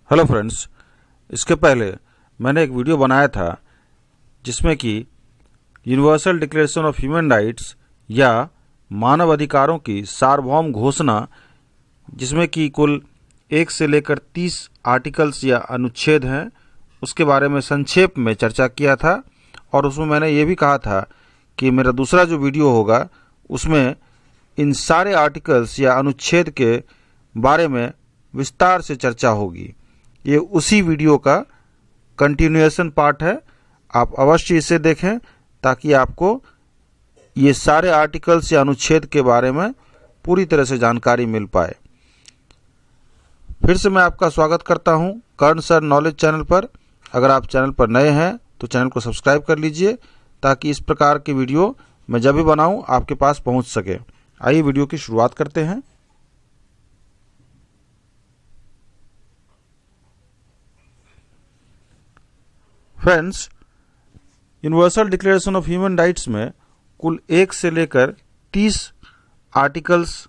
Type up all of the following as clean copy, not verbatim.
Hello friends, इसके पहले मैंने एक वीडियो बनाया था जिसमें कि universal declaration of human rights या मानव अधिकारों की सार्वभौम घोषणा, जिसमें कि कुल 1 से लेकर 30 आर्टिकल्स या अनुच्छेद हैं, उसके बारे में संक्षेप में चर्चा किया था। और उसमें मैंने ये भी कहा था कि मेरा दूसरा जो वीडियो होगा उसमें इन सारे आर्टिकल्स या अनुच्छेद के बारे में विस्तार से चर्चा होगी। ये उसी वीडियो का कंटिन्यूएशन पार्ट है। आप अवश्य इसे देखें ताकि आपको ये सारे आर्टिकल्स या अनुच्छेद के बारे में पूरी तरह से जानकारी मिल पाए। फिर से मैं आपका स्वागत करता हूं कर्ण सर नॉलेज चैनल पर। अगर आप चैनल पर नए हैं तो चैनल को सब्सक्राइब कर लीजिए ताकि इस प्रकार की वीडियो मैं जब भी बनाऊं आपके पास पहुंच सके। आइए वीडियो की शुरुआत करते हैं। Friends, universal declaration of human rights में कुल 1 से लेकर 30 आर्टिकल्स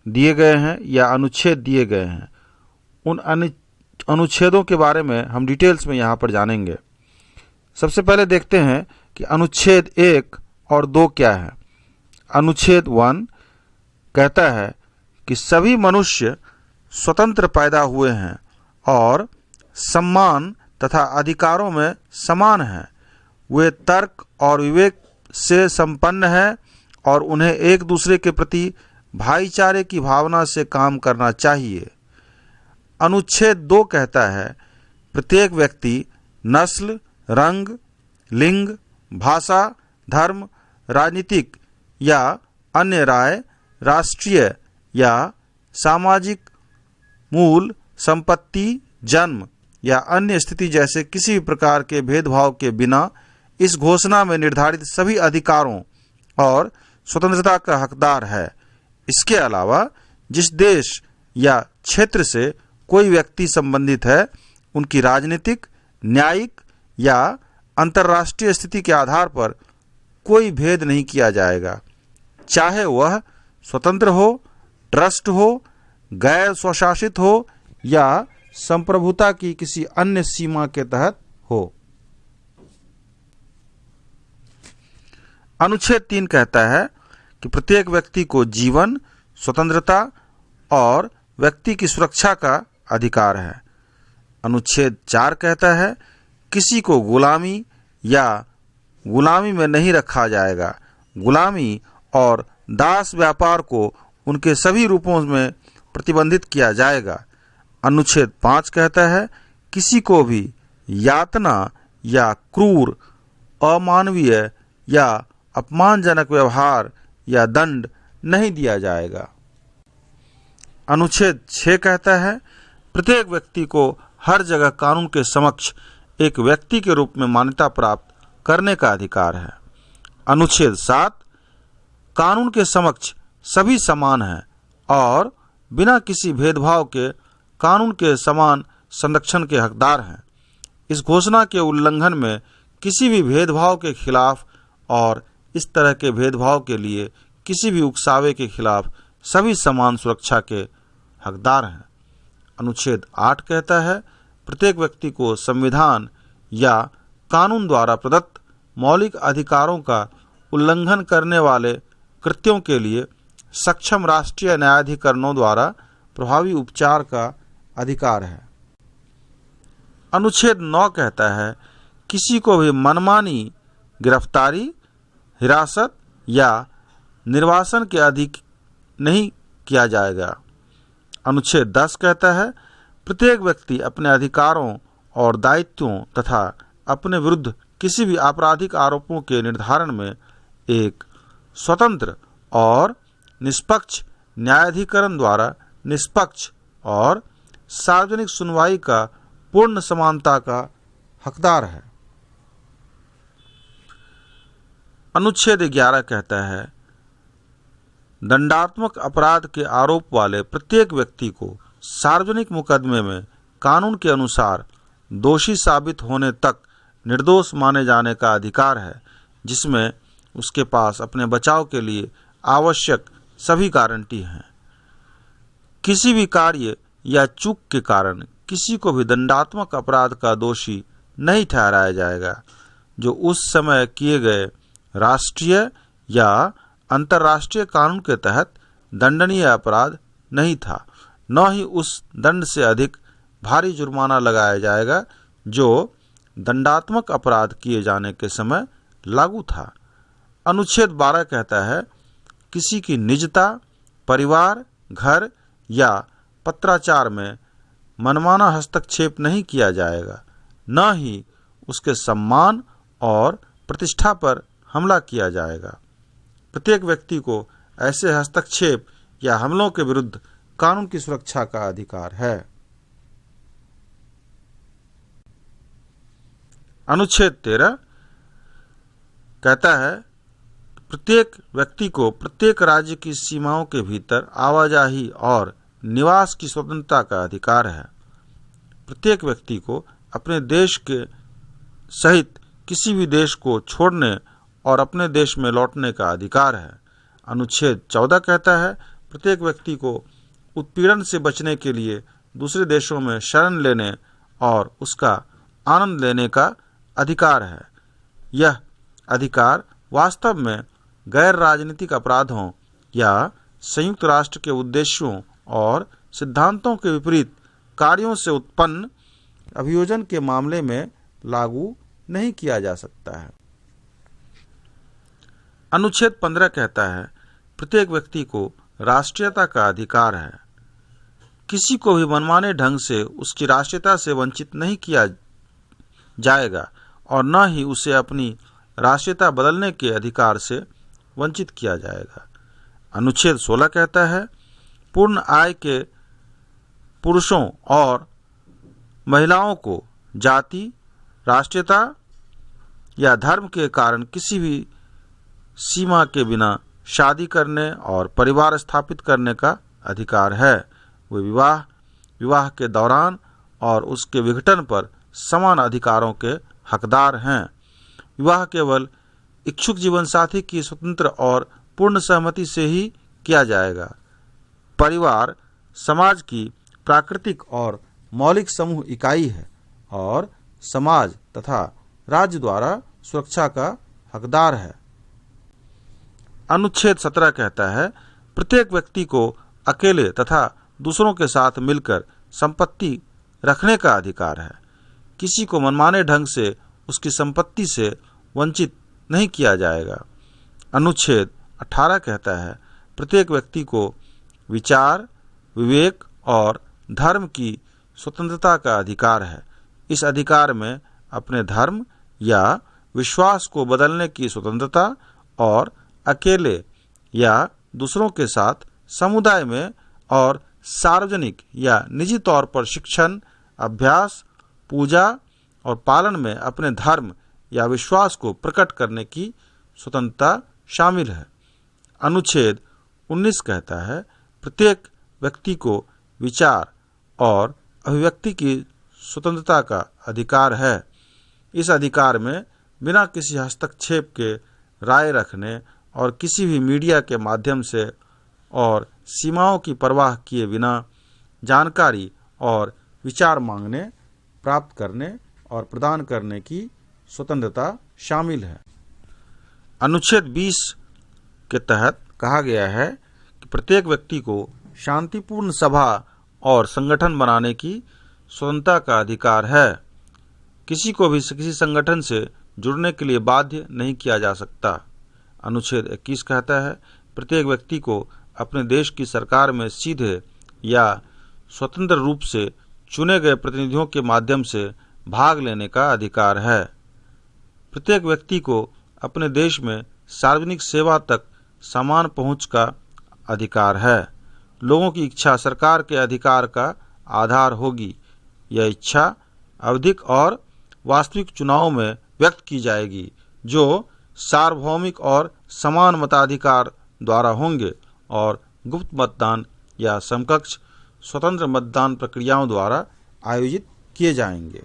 दिए गए हैं या अनुच्छेद दिए गए हैं। उन अनुच्छेदों के बारे में हम डिटेल्स में यहाँ पर जानेंगे। सबसे पहले देखते हैं कि अनुच्छेद 1 और 2 क्या है। अनुच्छेद 1 कहता है कि सभी मनुष्य स्वतंत्र पैदा हुए हैं और सम्मान तथा अधिकारों में समान हैं। वे तर्क और विवेक से संपन्न हैं और उन्हें एक दूसरे के प्रति भाईचारे की भावना से काम करना चाहिए। अनुच्छेद 2 कहता है प्रत्येक व्यक्ति नस्ल, रंग, लिंग, भाषा, धर्म, राजनीतिक या अन्य राय, राष्ट्रीय या सामाजिक मूल, संपत्ति, जन्म या अन्य स्थिति जैसे किसी भी प्रकार के भेदभाव के बिना इस घोषणा में निर्धारित सभी अधिकारों और स्वतंत्रता का हकदार है। इसके अलावा जिस देश या क्षेत्र से कोई व्यक्ति संबंधित है, उनकी राजनीतिक, न्यायिक या अंतर्राष्ट्रीय स्थिति के आधार पर कोई भेद नहीं किया जाएगा, चाहे वह स्वतंत्र हो, ट्रस्ट हो, गैर स्वशासित हो या संप्रभुता की किसी अन्य सीमा के तहत हो। अनुच्छेद 3 कहता है कि प्रत्येक व्यक्ति को जीवन, स्वतंत्रता और व्यक्ति की सुरक्षा का अधिकार है। अनुच्छेद 4 कहता है किसी को गुलामी या गुलामी में नहीं रखा जाएगा। गुलामी और दास व्यापार को उनके सभी रूपों में प्रतिबंधित किया जाएगा। अनुच्छेद 5 कहता है किसी को भी यातना या क्रूर, अमानवीय या अपमानजनक व्यवहार या दंड नहीं दिया जाएगा। अनुच्छेद 6 कहता है प्रत्येक व्यक्ति को हर जगह कानून के समक्ष एक व्यक्ति के रूप में मान्यता प्राप्त करने का अधिकार है। अनुच्छेद 7 कानून के समक्ष सभी समान हैं और बिना किसी भेदभाव के कानून के समान संरक्षण के हकदार हैं। इस घोषणा के उल्लंघन में किसी भी भेदभाव के खिलाफ और इस तरह के भेदभाव के लिए किसी भी उकसावे के खिलाफ सभी समान सुरक्षा के हकदार हैं। अनुच्छेद 8 कहता है प्रत्येक व्यक्ति को संविधान या कानून द्वारा प्रदत्त मौलिक अधिकारों का उल्लंघन करने वाले कृत्यों के लिए सक्षम राष्ट्रीय न्यायाधिकरणों द्वारा प्रभावी उपचार का अधिकार है। अनुच्छेद 9 कहता है किसी को भी मनमानी गिरफ्तारी, हिरासत या निर्वासन के अधीन नहीं किया जाएगा। अनुच्छेद 10 कहता है प्रत्येक व्यक्ति अपने अधिकारों और दायित्वों तथा अपने विरुद्ध किसी भी आपराधिक आरोपों के निर्धारण में एक स्वतंत्र और निष्पक्ष न्यायाधिकरण द्वारा निष्पक्ष और सार्वजनिक सुनवाई का पूर्ण समानता का हकदार है। अनुच्छेद 11 कहता है दंडात्मक अपराध के आरोप वाले प्रत्येक व्यक्ति को सार्वजनिक मुकदमे में कानून के अनुसार दोषी साबित होने तक निर्दोष माने जाने का अधिकार है, जिसमें उसके पास अपने बचाव के लिए आवश्यक सभी गारंटी हैं। किसी भी कार्य या चूक के कारण किसी को भी दंडात्मक अपराध का दोषी नहीं ठहराया जाएगा जो उस समय किए गए राष्ट्रीय या अंतर्राष्ट्रीय कानून के तहत दंडनीय अपराध नहीं था, न ही उस दंड से अधिक भारी जुर्माना लगाया जाएगा जो दंडात्मक अपराध किए जाने के समय लागू था। अनुच्छेद 12 कहता है, किसी की निजता, परिवार, घर या पत्राचार में मनमाना हस्तक्षेप नहीं किया जाएगा, न ही उसके सम्मान और प्रतिष्ठा पर हमला किया जाएगा। प्रत्येक व्यक्ति को ऐसे हस्तक्षेप या हमलों के विरुद्ध कानून की सुरक्षा का अधिकार है। अनुच्छेद 13 कहता है, प्रत्येक व्यक्ति को प्रत्येक राज्य की सीमाओं के भीतर आवाजाही और निवास की स्वतंत्रता का अधिकार है। प्रत्येक व्यक्ति को अपने देश के सहित किसी भी देश को छोड़ने और अपने देश में लौटने का अधिकार है। अनुच्छेद 14 कहता है, प्रत्येक व्यक्ति को उत्पीड़न से बचने के लिए दूसरे देशों में शरण लेने और उसका आनंद लेने का अधिकार है। यह अधिकार वास्तव में गैर राजनीतिक अपराधों या संयुक्त राष्ट्र के उद्देश्यों और सिद्धांतों के विपरीत कार्यों से उत्पन्न अभियोजन के मामले में लागू नहीं किया जा सकता है। अनुच्छेद 15 कहता है, प्रत्येक व्यक्ति को राष्ट्रीयता का अधिकार है। किसी को भी मनमाने ढंग से उसकी राष्ट्रीयता से वंचित नहीं किया जाएगा और न ही उसे अपनी राष्ट्रीयता बदलने के अधिकार से वंचित किया जाएगा। अनुच्छेद 16 कहता है, पूर्ण आय के पुरुषों और महिलाओं को जाति, राष्ट्रीयता या धर्म के कारण किसी भी सीमा के बिना शादी करने और परिवार स्थापित करने का अधिकार है। वे विवाह के दौरान और उसके विघटन पर समान अधिकारों के हकदार हैं। विवाह केवल इच्छुक जीवन साथी की स्वतंत्र और पूर्ण सहमति से ही किया जाएगा। परिवार समाज की प्राकृतिक और मौलिक समूह इकाई है और समाज तथा राज्य द्वारा सुरक्षा का हकदार है। अनुच्छेद 17 कहता है, प्रत्येक व्यक्ति को अकेले तथा दूसरों के साथ मिलकर संपत्ति रखने का अधिकार है। किसी को मनमाने ढंग से उसकी संपत्ति से वंचित नहीं किया जाएगा। अनुच्छेद 18 कहता है, प्रत्येक व्यक्ति को विचार, विवेक और धर्म की स्वतंत्रता का अधिकार है। इस अधिकार में अपने धर्म या विश्वास को बदलने की स्वतंत्रता और अकेले या दूसरों के साथ समुदाय में और सार्वजनिक या निजी तौर पर शिक्षण, अभ्यास, पूजा और पालन में अपने धर्म या विश्वास को प्रकट करने की स्वतंत्रता शामिल है। अनुच्छेद 19 कहता है, प्रत्येक व्यक्ति को विचार और अभिव्यक्ति की स्वतंत्रता का अधिकार है। इस अधिकार में बिना किसी हस्तक्षेप के राय रखने और किसी भी मीडिया के माध्यम से और सीमाओं की परवाह किए बिना जानकारी और विचार मांगने, प्राप्त करने और प्रदान करने की स्वतंत्रता शामिल है। अनुच्छेद 20 के तहत कहा गया है कि प्रत्येक व्यक्ति को शांतिपूर्ण सभा और संगठन बनाने की स्वतंत्रता का अधिकार है। किसी को भी किसी संगठन से जुड़ने के लिए बाध्य नहीं किया जा सकता। अनुच्छेद 21 कहता है, प्रत्येक व्यक्ति को अपने देश की सरकार में सीधे या स्वतंत्र रूप से चुने गए प्रतिनिधियों के माध्यम से भाग लेने का अधिकार है। प्रत्येक व्यक्ति को अपने देश में सार्वजनिक सेवा तक समान पहुंच का अधिकार है। लोगों की इच्छा सरकार के अधिकार का आधार होगी। यह इच्छा आवधिक और वास्तविक चुनाव में व्यक्त की जाएगी जो सार्वभौमिक और समान मताधिकार द्वारा होंगे और गुप्त मतदान या समकक्ष स्वतंत्र मतदान प्रक्रियाओं द्वारा आयोजित किए जाएंगे।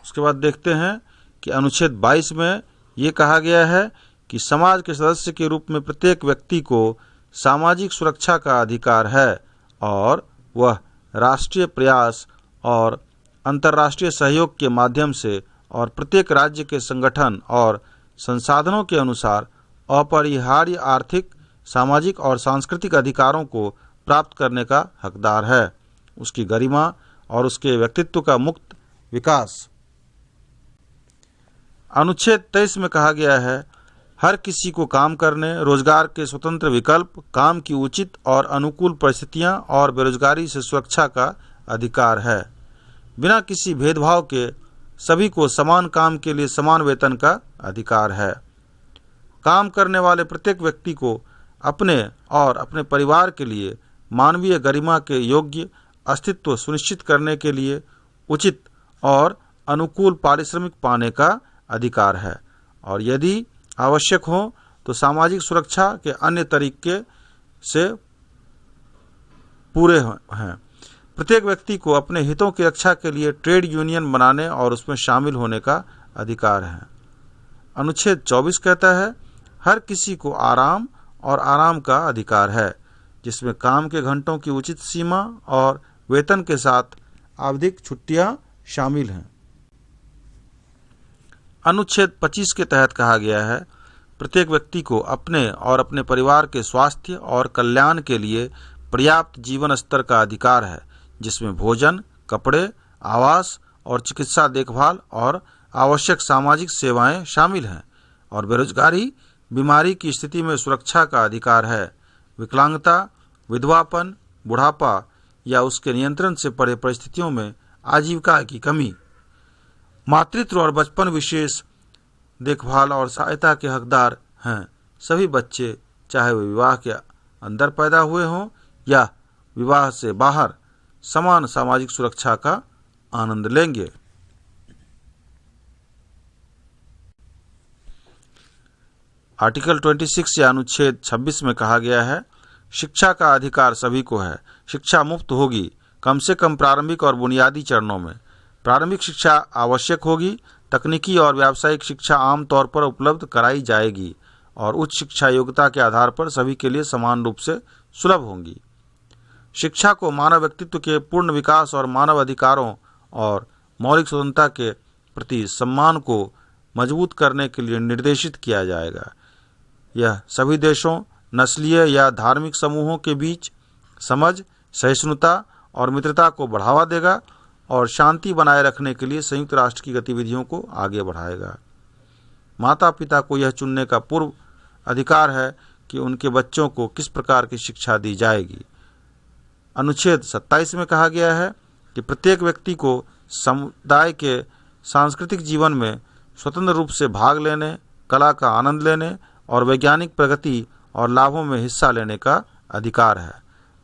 उसके बाद देखते हैं कि अनुच्छेद 22 में ये कहा गया है कि समाज के सदस्य के रूप में प्रत्येक व्यक्ति को सामाजिक सुरक्षा का अधिकार है। और वह राष्ट्रीय प्रयास और अंतर्राष्ट्रीय सहयोग के माध्यम से और प्रत्येक राज्य के संगठन और संसाधनों के अनुसार अपरिहार्य आर्थिक, सामाजिक और सांस्कृतिक अधिकारों को प्राप्त करने का हकदार है। उसकी गरिमा और उसके व्यक्तित्व का मुक्त विकास। अनुच्छेद 23 में कहा गया है, हर किसी को काम करने, रोजगार के स्वतंत्र विकल्प, काम की उचित और अनुकूल परिस्थितियां और बेरोजगारी से सुरक्षा का अधिकार है। बिना किसी भेदभाव के सभी को समान काम के लिए समान वेतन का अधिकार है। काम करने वाले प्रत्येक व्यक्ति को अपने और अपने परिवार के लिए मानवीय गरिमा के योग्य अस्तित्व सुनिश्चित करने के लिए उचित और अनुकूल पारिश्रमिक पाने का अधिकार है, और यदि आवश्यक हो तो सामाजिक सुरक्षा के अन्य तरीके से पूरे हैं। प्रत्येक व्यक्ति को अपने हितों की रक्षा के लिए ट्रेड यूनियन बनाने और उसमें शामिल होने का अधिकार है। अनुच्छेद 24 कहता है, हर किसी को आराम और आराम का अधिकार है, जिसमें काम के घंटों की उचित सीमा और वेतन के साथ आवधिक छुट्टियां शामिल हैं। अनुच्छेद 25 के तहत कहा गया है, प्रत्येक व्यक्ति को अपने और अपने परिवार के स्वास्थ्य और कल्याण के लिए पर्याप्त जीवन स्तर का अधिकार है, जिसमें भोजन, कपड़े, आवास और चिकित्सा देखभाल और आवश्यक सामाजिक सेवाएं शामिल हैं, और बेरोजगारी, बीमारी की स्थिति में सुरक्षा का अधिकार है। विकलांगता, विधवापन, बुढ़ापा या उसके नियंत्रण से परे परिस्थितियों में आजीविका की कमी, मातृत्व और बचपन विशेष देखभाल और सहायता के हकदार हैं। सभी बच्चे, चाहे वे विवाह के अंदर पैदा हुए हों या विवाह से बाहर, समान सामाजिक सुरक्षा का आनंद लेंगे। आर्टिकल 26 या अनुच्छेद 26 में कहा गया है, शिक्षा का अधिकार सभी को है। शिक्षा मुफ्त होगी, कम से कम प्रारंभिक और बुनियादी चरणों में। प्रारंभिक शिक्षा आवश्यक होगी। तकनीकी और व्यावसायिक शिक्षा आमतौर पर उपलब्ध कराई जाएगी और उच्च शिक्षा योग्यता के आधार पर सभी के लिए समान रूप से सुलभ होंगी। शिक्षा को मानव व्यक्तित्व के पूर्ण विकास और मानव अधिकारों और मौलिक स्वतंत्रता के प्रति सम्मान को मजबूत करने के लिए निर्देशित किया जाएगा। यह सभी देशों, नस्लीय या धार्मिक समूहों के बीच समझ, सहिष्णुता और मित्रता को बढ़ावा देगा और शांति बनाए रखने के लिए संयुक्त राष्ट्र की गतिविधियों को आगे बढ़ाएगा। माता पिता को यह चुनने का पूर्व अधिकार है कि उनके बच्चों को किस प्रकार की शिक्षा दी जाएगी। अनुच्छेद 27 में कहा गया है कि प्रत्येक व्यक्ति को समुदाय के सांस्कृतिक जीवन में स्वतंत्र रूप से भाग लेने, कला का आनंद लेने और वैज्ञानिक प्रगति और लाभों में हिस्सा लेने का अधिकार है।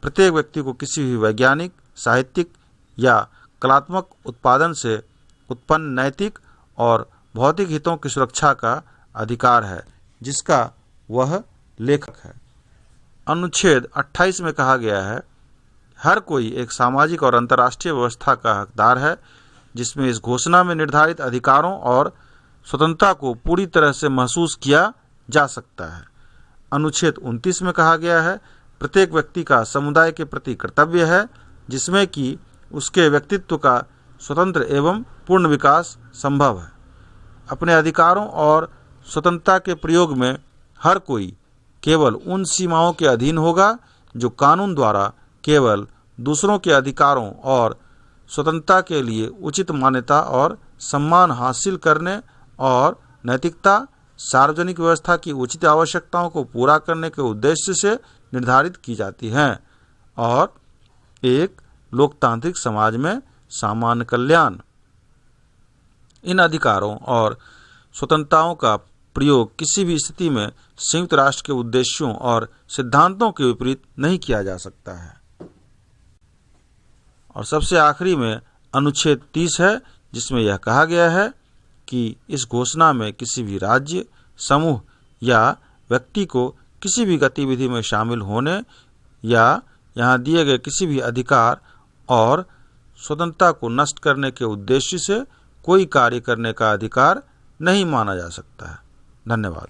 प्रत्येक व्यक्ति को किसी भी वैज्ञानिक, साहित्यिक या कलात्मक उत्पादन से उत्पन्न नैतिक और भौतिक हितों की सुरक्षा का अधिकार है, जिसका वह लेखक है। अनुच्छेद 28 में कहा गया है, हर कोई एक सामाजिक और अंतर्राष्ट्रीय व्यवस्था का हकदार है, जिसमें इस घोषणा में निर्धारित अधिकारों और स्वतंत्रता को पूरी तरह से महसूस किया जा सकता है। अनुच्छेद 29 में कहा गया है, प्रत्येक व्यक्ति का समुदाय के प्रति कर्तव्य है, जिसमें कि उसके व्यक्तित्व का स्वतंत्र एवं पूर्ण विकास संभव है। अपने अधिकारों और स्वतंत्रता के प्रयोग में हर कोई केवल उन सीमाओं के अधीन होगा जो कानून द्वारा केवल दूसरों के अधिकारों और स्वतंत्रता के लिए उचित मान्यता और सम्मान हासिल करने और नैतिकता, सार्वजनिक व्यवस्था की उचित आवश्यकताओं को पूरा करने के उद्देश्य से निर्धारित की जाती हैं, और एक लोकतांत्रिक समाज में सामान्य कल्याण। इन अधिकारों और स्वतंत्रताओं का प्रयोग किसी भी स्थिति में संयुक्त राष्ट्र के उद्देश्यों और सिद्धांतों के विपरीत नहीं किया जा सकता है। और सबसे आखिरी में अनुच्छेद 30 है, जिसमें यह कहा गया है कि इस घोषणा में किसी भी राज्य, समूह या व्यक्ति को किसी भी गतिविधि में शामिल होने या यहाँ दिए गए किसी भी अधिकार और स्वतंत्रता को नष्ट करने के उद्देश्य से कोई कार्य करने का अधिकार नहीं माना जा सकता है। धन्यवाद।